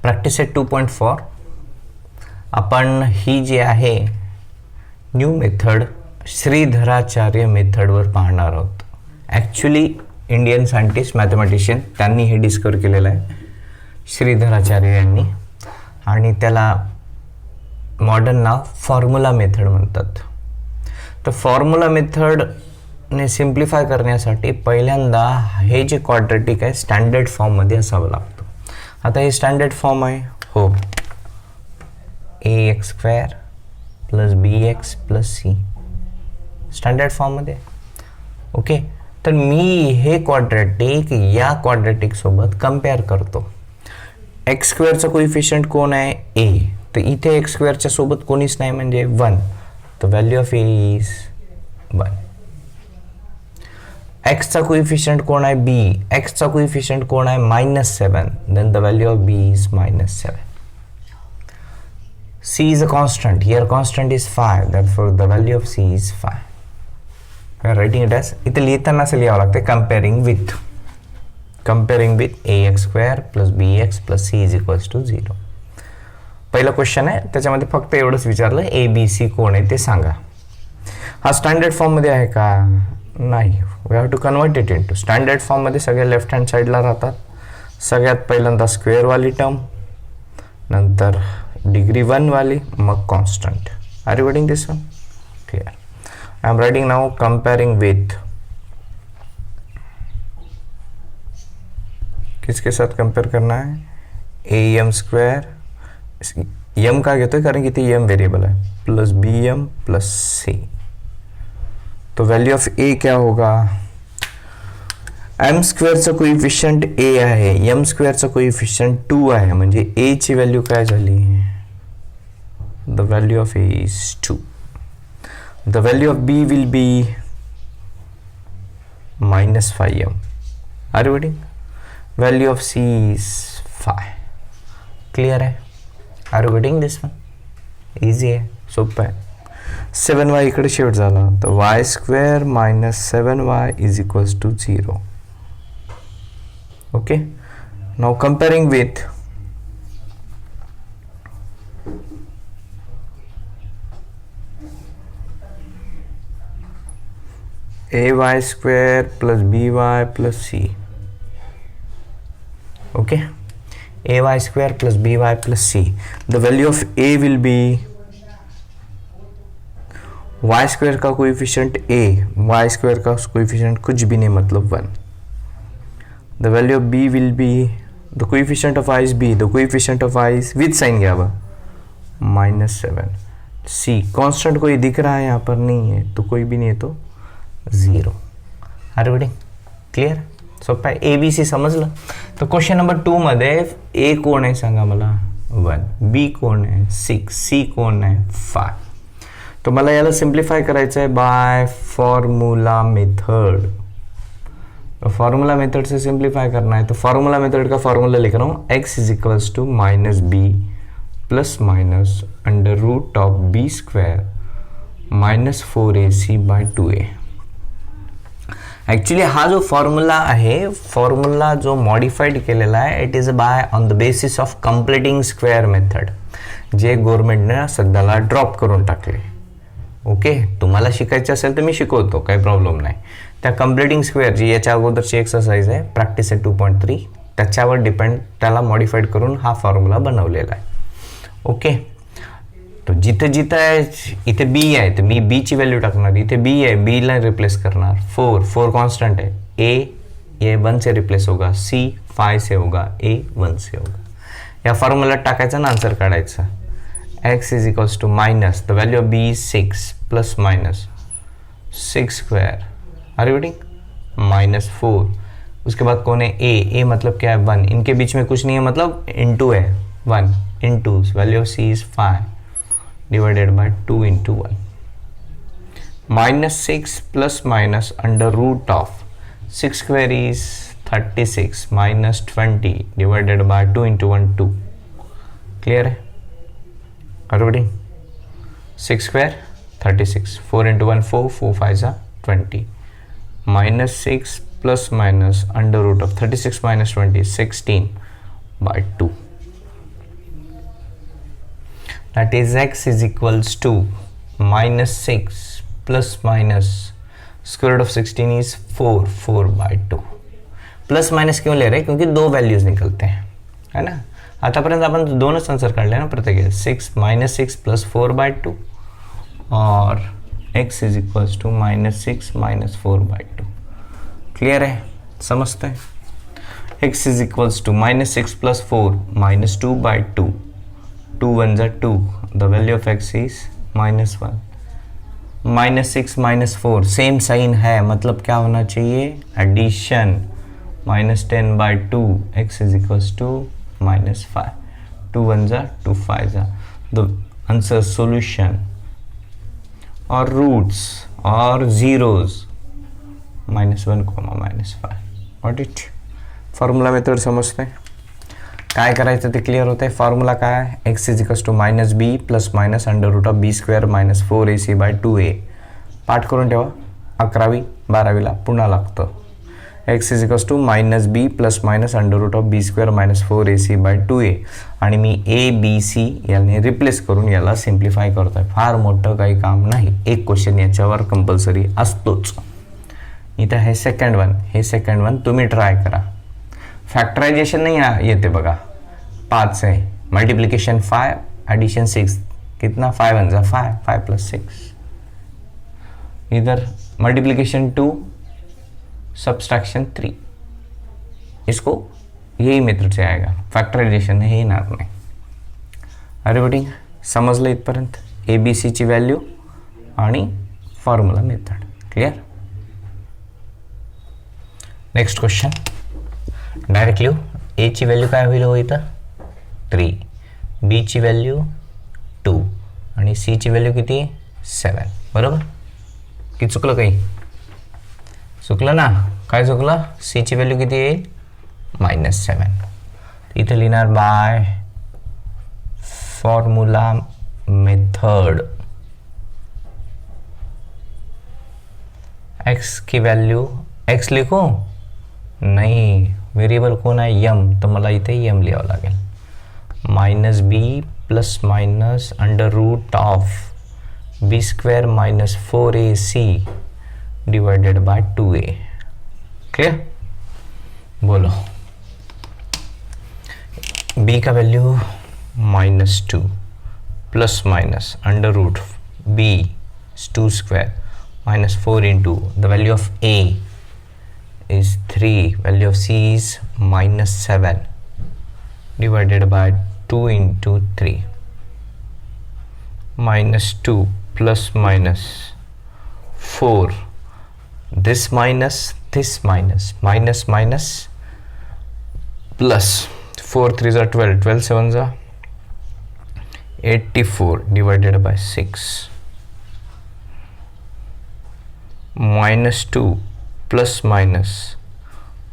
Practice set 2.4 आपण ही जी आहे new method Shridharacharya मेथडवर पाहणार आहोत. ॲक्च्युली इंडियन सायंटिस्ट मॅथमॅटिशियन त्यांनी हे डिस्कवर केलेलं आहे, श्रीधराचार्य यांनी, आणि त्याला मॉडर्न नाव फॉर्म्युला मेथड म्हणतात. तर फॉर्म्युला मेथडने सिम्प्लिफाय करण्यासाठी पहिल्यांदा हे जे क्वाड्रेटिक आहे स्टँडर्ड फॉर्ममध्ये असावं लागतं. आता हे स्टँडर्ड फॉर्म आहे, हो, ax² + bx + c स्टँडर्ड फॉर्ममध्ये. ओके, तर मी हे क्वाड्रेटिक या क्वाड्रेटिक सोबत कंपेअर करतो. x² कोइफिशियंट कोण आहे? a. तर इथे x² सोबत कोणीच नाही म्हणजे 1. तर value of a is 1. x coefficient कोण आहे? b. x कोइफिशियंट कोण आहे? -7. Then the value of b is -7. c is a constant. Here constant is 5. Therefore the value of c is 5. We are writing it as, इथे लिहिताना असं लिहावं लागतं comparing with ax² + bx + c is equals to 0. पहिला question आहे, त्याच्यामध्ये फक्त एवढंच विचारलं a b c कोण आहे ते सांगा. हा स्टँडर्ड फॉर्ममध्ये आहे का? नाही. We have to convert it into standard फॉर्ममध्ये. सगळ्या लेफ्ट हँड साईडला राहतात. सगळ्यात पहिल्यांदा स्क्वेअरवाली टर्म, नंतर डिग्री 1 वाली, मग constant. Are you writing this one? Clear. I am writing now comparing with, किसके साथ कंपेयर करना है? am², m का घेतोय कारण की ती m वेरिएबल है, प्लस bm प्लस c. तो वैल्यू ऑफ a क्या होगा? m² कोइफिशियंट a आहे, m² कोइफिशियंट 2 आहे, म्हणजे a ची व्हॅल्यू काय झाली? The value of a is 2. The value of b will be -5m. Are you reading? Value of c is 5. Clear आहे? Are you reading this one? Easy आहे, सोपं आहे. 7y इकडे शिफ्ट झाला तर y² - 7y is equals to 0. Okay, now comparing with ay² + by + c. Okay, ay² + by + c. The value of a will be y² का coefficient a, y² का coefficient कुछ भी नहीं मतलब 1. The value of b will be, the coefficient of I is b, the coefficient of I is with sign क्या हुआ? -7. c constant कोई दिख रहा है यहाँ पर? नहीं है, तो कोई भी नहीं है तो 0. Are you reading? Clear? सोपं आहे. a b c समजलं. तर क्वेश्चन नंबर 2 मध्ये a कोण आहे सांगा मला? 1. b कोण आहे? 6. c कोण आहे? 5. तो मला याला सिम्प्लिफाय करायचं आहे by formula method. Formula method say simplify करना है, तो फॉर्मूला मेथड का फॉर्मूला लिख रहा हूँ, x is equals to -b ± √b² -4ac/2a. Actually हा जो फॉर्म्युला आहे, फॉर्म्युला जो मॉडिफाईड केलेला आहे, it is by on the basis of completing square method, जे गव्हर्नमेंटने सध्याला ड्रॉप करून टाकले. ओके, तुम्हाला शिकायचं असेल तर मी शिकवतो, काही प्रॉब्लेम नाही. त्या कम्प्लिटिंग स्क्वेअर जी याच्या अगोदरची एक्सरसाइज आहे प्रॅक्टिस सेट 2.3, त्याच्यावर डिपेंड, त्याला मॉडिफाईड करून हा फॉर्म्युला बनवलेला आहे. ओके, तो जिथे जिथे आहे, इथे बी आहे तर मी बी ची व्हॅल्यू टाकणार, इथे बी आहे बी ला रिप्लेस करणार. 4 कॉन्स्टंट है, ए 1 से रिप्लेस होगा, सी 5 से होगा, ए 1 से होगा. या फॉर्म्युला टाकायचा ना आन्सर काढायचा. x is equals to minus, the value of b is 6 ± 6². Are you reading? -4. उसके बाद कौन है? a मतलब क्या है? 1. इनके बीच में कुछ नहीं है, मतलब इनटू है. 1 into value of c is 5 divided by 2 into 1. -6 ± √6² is 36 -20 divided by 2 into 1 2. Clear है? Are you reading? 6² 36, 4 into 1 4, 4 5 are 20. -6 ± √36 - 20 16/2. that is x is equals to -6 plus minus square root of 16 is 4/2. Plus minus क्यों ले रहे हैं? क्योंकि दो values निकलते हैं, है ना. आतापर्यंत आपण दोनच आन्सर काढले ना प्रत्येक, 6 -6 प्लस 4/2 और x is equals to -6 - 4/2. Clear है? समझते हैं. x is equals to -6 plus 4 -2/2. 2 1 = 2. The value of x is -1. -6 - 4 same sign है, मतलब क्या होना चाहिए? Addition. -10/2. x is equals to -5. 2 1 = 2 5 the answer solution. और रूट्स और zeros -1, -5. Got it? Formula method समजते हैं. काय करायचं ते क्लिअर होतं आहे. फॉर्म्युला काय आहे? x is equals to -b plus minus √b² - 4ac/2a. पाठ करून ठेवा. 11वी 12वीला पुन्हा लागतं. x is equals to -b plus minus √b² - 4ac/2a. आणि मी ABC याने रिप्लेस करून याला सिम्प्लिफाय करतोय. फार मोठं काही काम नाही. एक क्वेश्चन याच्यावर कंपल्सरी असतोच. इथं हे सेकंड वन, हे सेकंड वन तुम्ही ट्राय करा. फॅक्टरायझेशन नाही येते बघा. 5 आहे, मल्टिप्लिकेशन 5, एडिशन 6. कितना? 5 1 = 5, 5 + 6. इधर मल्टीप्लिकेशन 2, सब्सट्रैक्शन 3. इसको यही मेथड से आएगा. फॅक्टरायझेशन हे येणार नाही. अरे बटिंग समजलं इथपर्यंत? ABC ची व्हॅल्यू आणि formula method. Clear? Next question direct लिहू. A ची व्हॅल्यू काय होईल? हो इथं 3, B ची व्हॅल्यू 2 आणि C ची व्हॅल्यू किती? 7. बरोबर की चुकलं काही? चुकलं ना. काय चुकलं? C ची व्हॅल्यू किती येईल? -7. इथे लिहिणार बाय फॉर्म्युला मेथड. x की व्हॅल्यू x लिखू? नाही, व्हेरिएबल कोण आहे? m. तर मला इथे m लिहावं लागेल. -b plus minus √b² - 4ac / 2a. Clear? बोलो. b का value -2 plus minus √b² - 4 into the value of a is 3, value of c is -7 divided by 2 into 3. -2 plus minus 4, this minus plus 4 3s are 12, 12 7s are 84 divided by 6. -2 plus minus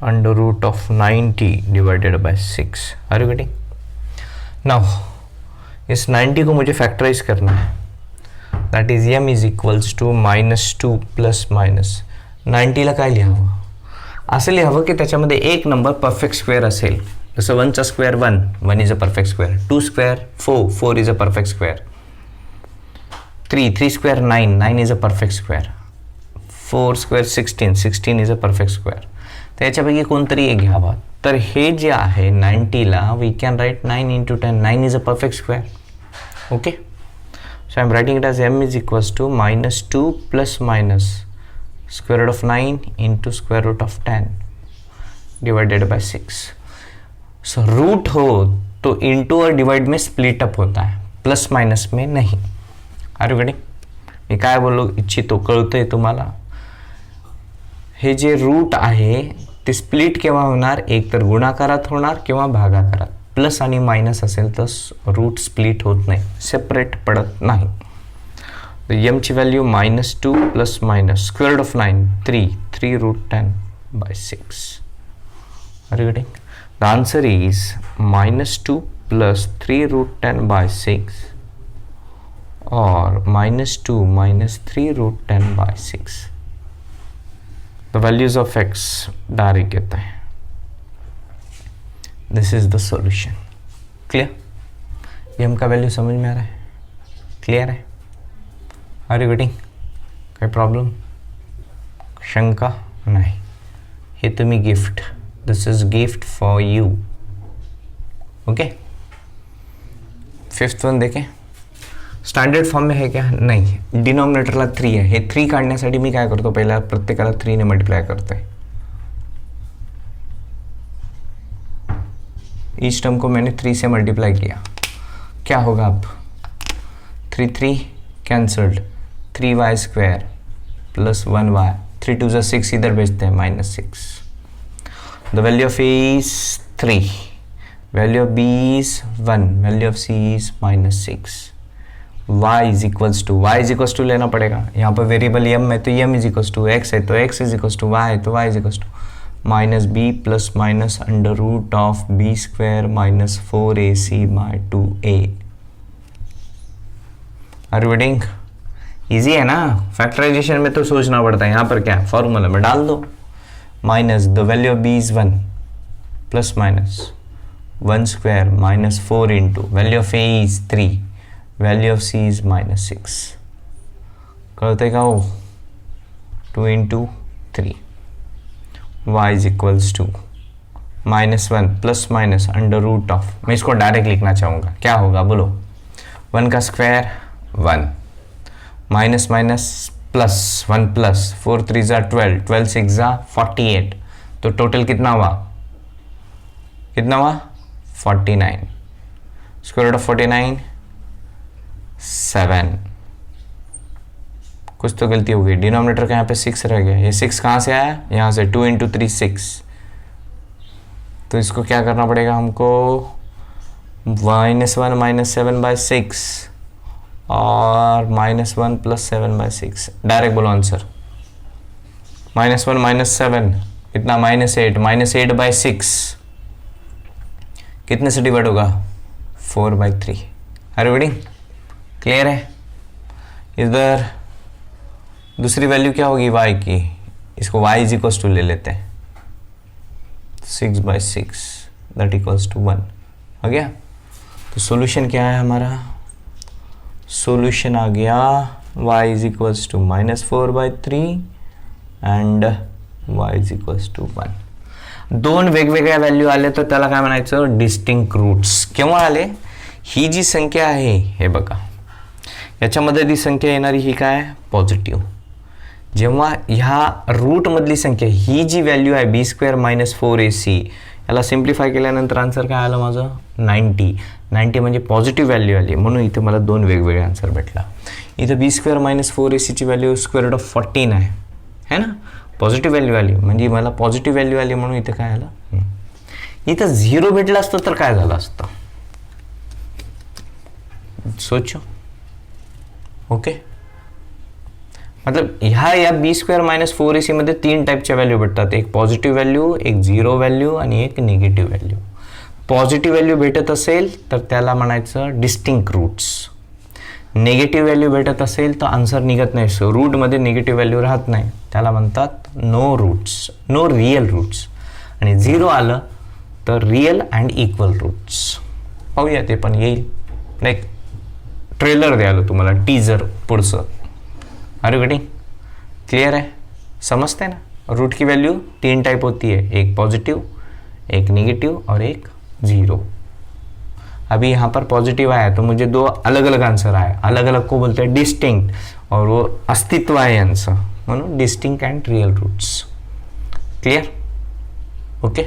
√90 divided by 6. Are you getting? Now इस 90 को मुझे factorise करना है. That is m is equals to -2 plus minus 90ला काय लिहावं? असं लिहावं की त्याच्यामध्ये एक नंबर परफेक्ट स्क्वेअर असेल. जसं 1चा square 1 is a perfect square. 2 square 4 is a perfect square. 3 square 9 is a perfect square. 4 square 16 is a perfect square. तर याच्यापैकी कोणतरी एक घ्यावा. तर हे जे आहे 90ला we can write 9 into 10. 9 is a perfect square. Okay, so I am writing it as m is equals to -2 plus minus square root of 9 into square root of 10 divided by 6. So root हो तो into और divide में split up होता है, plus minus में नहीं. R you getting? मी काय बोलू इच्छितो कळतंय तुम्हाला? हे जे रूट आहे ते स्प्लिट केव्हा होणार? एक तर गुणाकारात होणार किंवा भागाकारात. प्लस आणि मायनस असेल तर रूट स्प्लिट होत नाही, सेपरेट पडत नाही. तर m ची value -2 plus minus square root of 9 3 √10/6. Are you getting? The answer is -2 plus 3 √10/6 or -2 - 3 √10/6. The values of x direct येता है. This is the solution. Clear? m का वैल्यू समझ में आ रहा है? क्लियर आहे? Are you getting? काही प्रॉब्लेम, शंका नाही? हे तुम्ही gift, this is gift for you. Okay, fifth one देखें. स्टँडर्ड फॉर्म में है क्या? नाही. डिनॉमिनेटरला 3 आहे. हे 3 काढण्यासाठी मी काय करतो, पहिला प्रत्येकाला 3 ने मल्टिप्लाय करतोय. इस टर्म को मैंने 3 से मल्टीप्लाई किया. क्या होगा अब? 3 कैंसल्ड, 3y² प्लस 1y, 3 2 जा 6, इधर भेजते हैं -6. The value of A is 3, value of B is 1, value of C is -6. y is equals to लेना पड़ेगा. यहाँ पर वेरिएबल m है तो m is equals to x है तो x is equals to y है तो y is equals to -b plus minus under root of b² - 4ac by 2a. Are you getting? Easy है ना? फैक्टराइजेशन में तो सोचना पड़ता है. यहाँ पर क्या है, फॉर्मूला में डाल दो. Minus the value of b is 1 plus minus 1² - 4 into value of a is 3, value of c is -6. करते क्या हो? 2 into 3, y is equals to -1 plus minus under root of, मैं इसको डायरेक्ट लिखना चाहूँगा. क्या होगा बोलो? 1 का square 1, minus minus plus 1 plus 4 3 जा 12, 12 6 जा 48. तो टोटल कितना हुआ? 49. Square root of 49 7. कुछ तो गलती हो गई. डिनोमिनेटर का यहाँ पे 6 रह गया. ये 6 कहाँ से आया? यहाँ से. 2 इंटू 3 6. तो इसको क्या करना पड़ेगा हमको? -1 -7/6 और -1 प्लस 7/6. डायरेक्ट बोलो आंसर. -1 -7 कितना? -8. -8/6 कितने से डिवाइड होगा? 4/3. R you getting? क्लियर है? इधर दूसरी वैल्यू क्या होगी y की? इसको y इज इक्वल्स टू ले लेते हैं. 6/6 दैट इक्वल्स टू 1 हो गया. तो सॉल्यूशन क्या है हमारा? सॉल्यूशन आ गया y is equals to -4/3 and y is equals to 1. दोन वेगवेगळ्या व्हॅल्यू आले तर त्याला काय म्हणायचं? Distinct roots. केव्हा आले? ही जी संख्या आहे हे बघा, याच्यामध्ये जी संख्या येणारी ही काय? पॉझिटिव्ह. जेव्हा ह्या रूटमधली संख्या ही जी व्हॅल्यू आहे b² - 4ac, याला सिम्प्लिफाय केल्यानंतर आन्सर काय आलं माझं? 90 म्हणजे पॉझिटिव्ह व्हॅल्यू आली, म्हणून इथे मला दोन वेगवेगळे आन्सर भेटला. इथं b² - 4ac ची व्हॅल्यू स्क्वेअर रूट ऑफ 14 आहे ना? पॉझिटिव्ह व्हॅल्यू आली म्हणजे मला पॉझिटिव्ह व्हॅल्यू आली, म्हणून इथे काय आलं? इथं 0 भेटलं असतं तर काय झालं असतं? सोचो. ओके, मतलब ह्या या b² - 4ac मध्ये 3 टाईपच्या व्हॅल्यू भेटतात. एक पॉझिटिव्ह व्हॅल्यू, एक 0 व्हॅल्यू आणि एक निगेटिव्ह व्हॅल्यू. पॉझिटिव्ह व्हॅल्यू भेटत असेल तर त्याला म्हणायचं डिस्टिंक्ट रूट्स. निगेटिव्ह व्हॅल्यू भेटत असेल तर आन्सर निघत नाही. सो रूटमध्ये निगेटिव्ह व्हॅल्यू राहत नाही, त्याला म्हणतात no roots, no real roots. आणि 0 आलं तर रिअल अँड इक्वल रूट्स. पाहूया, ते पण येईल. लाईक ट्रेलर द्यायला तुम्हाला, टीजर पुढचं. R you getting? क्लियर है? समझते हैं ना? रूट की वैल्यू 3 टाइप होती है, एक पॉजिटिव, एक नेगेटिव और एक 0. अभी यहाँ पर पॉजिटिव आया तो मुझे 2 अलग अलग आंसर आए. अलग अलग को बोलते हैं डिस्टिंक्ट, और वो अस्तित्व आहे यांचं, म्हणून distinct and real roots. Clear? Okay.